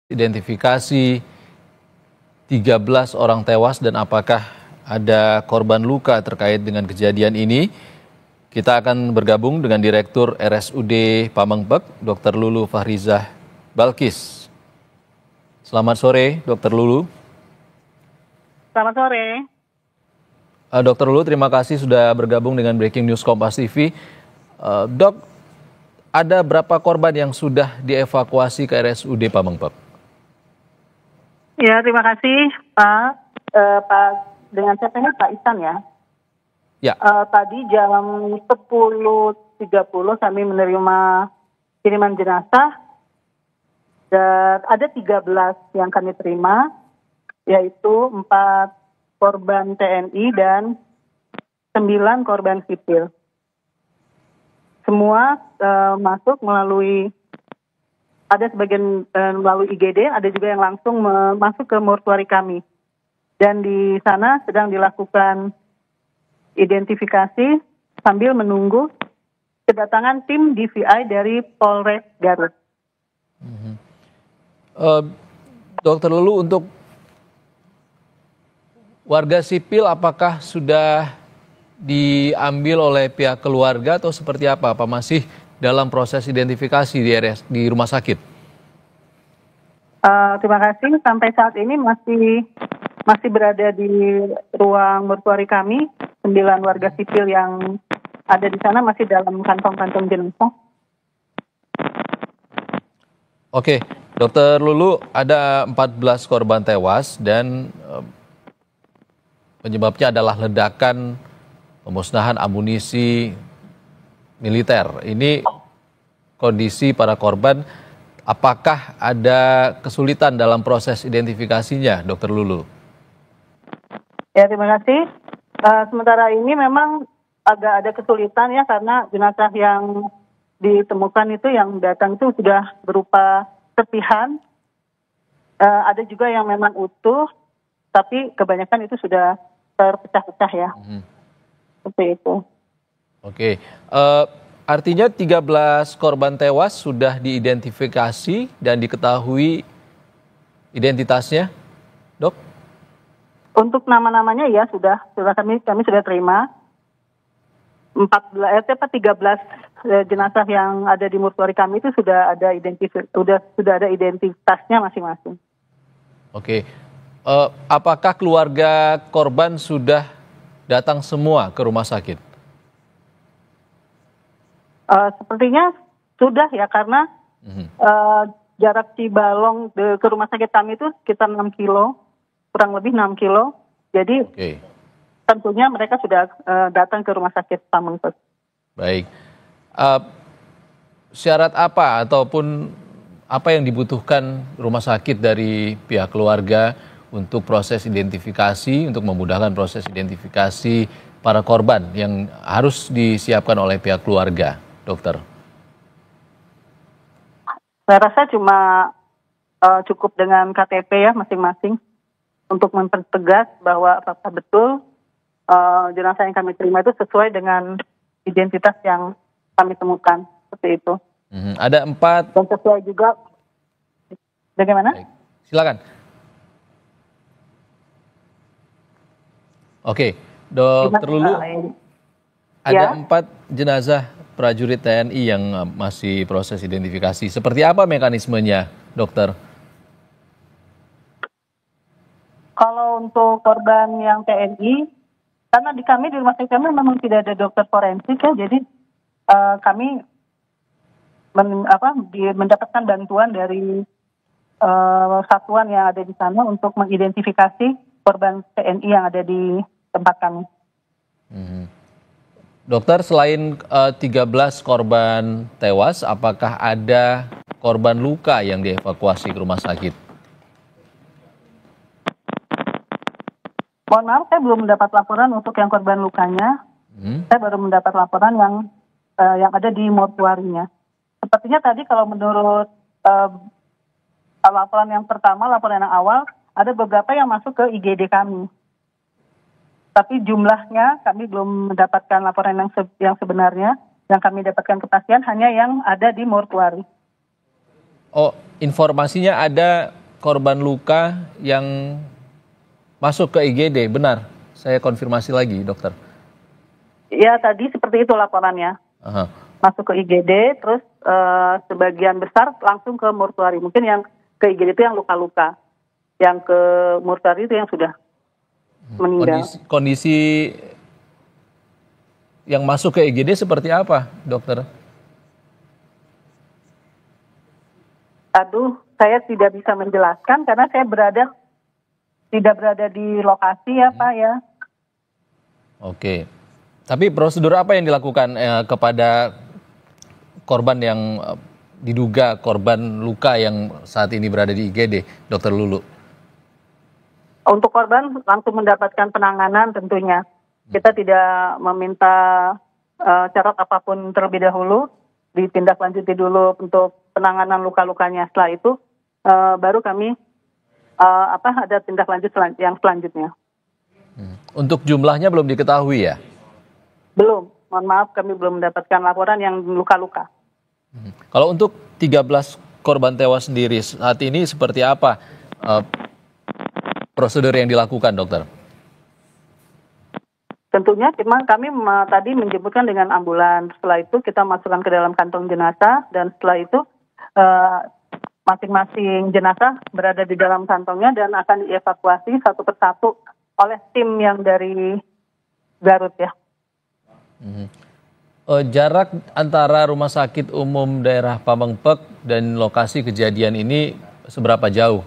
Identifikasi 13 orang tewas dan apakah ada korban luka terkait dengan kejadian ini? Kita akan bergabung dengan Direktur RSUD Pamengpek, Dr. Lulu Fahrizah Balkis. Selamat sore, Dr. Lulu. Selamat sore. Dr. Lulu, terima kasih sudah bergabung dengan Breaking News Kompas TV. Dok, ada berapa korban yang sudah dievakuasi ke RSUD Pamengpek? Ya, terima kasih Pak. Pak, dengan siapa ini Pak Isan ya? Ya. Tadi jam 10.30 kami menerima kiriman jenazah. Dan ada 13 yang kami terima, yaitu 4 korban TNI dan 9 korban sipil. Semua masuk melalui, ada sebagian melalui IGD, ada juga yang langsung masuk ke mortuari kami. Dan di sana sedang dilakukan identifikasi sambil menunggu kedatangan tim DVI dari Polres Garut. Dokter Lulu, untuk warga sipil apakah sudah diambil oleh pihak keluarga atau seperti apa? Apa masih dalam proses identifikasi di rumah sakit? Terima kasih. Sampai saat ini masih berada di ruang mortuari kami. 9 warga sipil yang ada di sana masih dalam kantong-kantong jenazah. Oke, Dokter Lulu, ada 14 korban tewas dan penyebabnya adalah ledakan pemusnahan amunisi militer. Ini kondisi para korban, apakah ada kesulitan dalam proses identifikasinya, Dokter Lulu? Ya, terima kasih. Sementara ini memang agak ada kesulitan ya, karena jenazah yang ditemukan itu yang datang itu sudah berupa serpihan. Ada juga yang memang utuh, tapi kebanyakan itu sudah terpecah-pecah ya. Seperti itu. Oke, artinya 13 korban tewas sudah diidentifikasi dan diketahui identitasnya, Dok? Untuk nama-namanya ya sudah kami sudah terima. 13 jenazah yang ada di mortuari kami itu sudah ada identitasnya masing-masing. Oke, apakah keluarga korban sudah datang semua ke rumah sakit? Sepertinya sudah ya, karena jarak Cibalong ke rumah sakit kami itu sekitar 6 kilo, kurang lebih 6 kilo. Jadi tentunya mereka sudah datang ke rumah sakit Pamengpek. Baik. Syarat apa ataupun apa yang dibutuhkan rumah sakit dari pihak keluarga untuk proses identifikasi, untuk memudahkan proses identifikasi para korban yang harus disiapkan oleh pihak keluarga, Dokter? Saya rasa cuma cukup dengan KTP ya masing-masing untuk mempertegas bahwa apakah betul jenazah yang kami terima itu sesuai dengan identitas yang kami temukan, seperti itu. Ada 4. Dan sesuai juga. Bagaimana? Baik. Silakan. Oke, Dokter Lulu, ada 4 jenazah prajurit TNI yang masih proses identifikasi. Seperti apa mekanismenya, Dokter? Kalau untuk korban yang TNI, karena di rumah sakit kami memang tidak ada dokter forensik ya, jadi kami mendapatkan bantuan dari satuan yang ada di sana untuk mengidentifikasi korban TNI yang ada di tempat kami. Dokter, selain 13 korban tewas, apakah ada korban luka yang dievakuasi ke rumah sakit? Mohon maaf, saya belum mendapat laporan untuk yang korban lukanya. Saya baru mendapat laporan yang ada di mortuarinya. Sepertinya tadi kalau menurut laporan yang pertama, laporan yang awal, ada beberapa yang masuk ke IGD kami. Tapi jumlahnya kami belum mendapatkan laporan yang sebenarnya. Yang kami dapatkan kepastian hanya yang ada di mortuari. Oh, informasinya ada korban luka yang masuk ke IGD, benar? Saya konfirmasi lagi, dokter. Ya, tadi seperti itu laporannya. Aha. Masuk ke IGD, terus sebagian besar langsung ke mortuari. Mungkin yang ke IGD itu yang luka-luka. Yang ke mortuari itu yang sudah meninggal. Kondisi yang masuk ke IGD seperti apa, dokter? Aduh, saya tidak bisa menjelaskan karena saya tidak berada di lokasi ya Pak ya. Oke. Tapi prosedur apa yang dilakukan kepada korban yang diduga korban luka yang saat ini berada di IGD, Dokter Lulu? Untuk korban langsung mendapatkan penanganan tentunya. Kita tidak meminta syarat apapun terlebih dahulu, ditindaklanjuti dulu untuk penanganan luka-lukanya. Setelah itu baru kami ada tindak lanjut yang selanjutnya. Untuk jumlahnya belum diketahui ya? Belum, mohon maaf kami belum mendapatkan laporan yang luka-luka. Kalau untuk 13 korban tewas sendiri saat ini seperti apa prosedur yang dilakukan, dokter? Tentunya kami tadi menjemputkan dengan ambulans. Setelah itu kita masukkan ke dalam kantong jenazah dan setelah itu masing-masing jenazah berada di dalam kantongnya dan akan dievakuasi satu persatu oleh tim yang dari Garut ya. Jarak antara Rumah Sakit Umum Daerah Pamengpeuk dan lokasi kejadian ini seberapa jauh,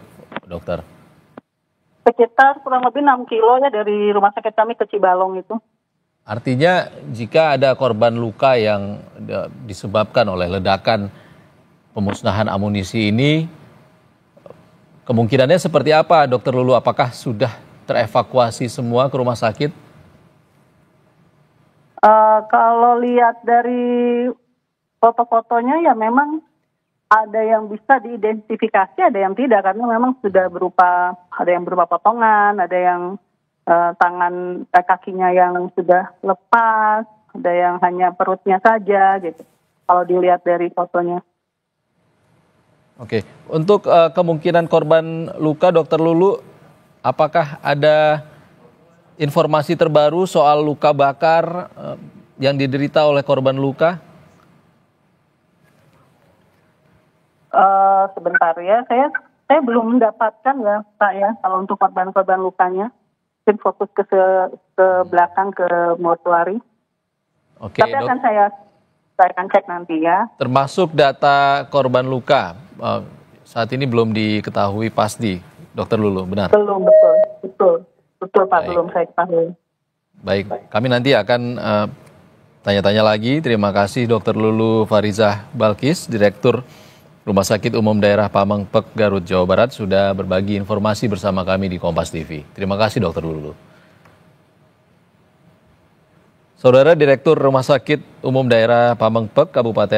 dokter? Sekitar kurang lebih 6 kilo ya dari rumah sakit kami ke Cibalong itu. Artinya jika ada korban luka yang disebabkan oleh ledakan pemusnahan amunisi ini, kemungkinannya seperti apa, Dokter Lulu? Apakah sudah terevakuasi semua ke rumah sakit? Kalau lihat dari foto-fotonya ya memang ada yang bisa diidentifikasi, ada yang tidak karena memang sudah ada yang berupa potongan, ada yang tangan kakinya yang sudah lepas, ada yang hanya perutnya saja gitu. Kalau dilihat dari fotonya. Oke, untuk kemungkinan korban luka, Dokter Lulu, apakah ada informasi terbaru soal luka bakar yang diderita oleh korban luka? Sebentar ya, saya belum mendapatkan ya Pak ya, kalau untuk korban-korban lukanya. Mungkin fokus ke belakang ke mortuari. Oke, tapi saya akan cek nanti ya. Termasuk data korban luka saat ini belum diketahui pasti, Dokter Lulu, benar? Belum, betul Pak. Baik. Belum saya ketahui. Baik, kami nanti akan tanya-tanya lagi. Terima kasih Dokter Lulu Farizah Balkis, Direktur Rumah Sakit Umum Daerah Pamengpeuk, Garut, Jawa Barat, sudah berbagi informasi bersama kami di Kompas TV. Terima kasih Dokter Lulu. Saudara Direktur Rumah Sakit Umum Daerah Pamengpeuk, Kabupaten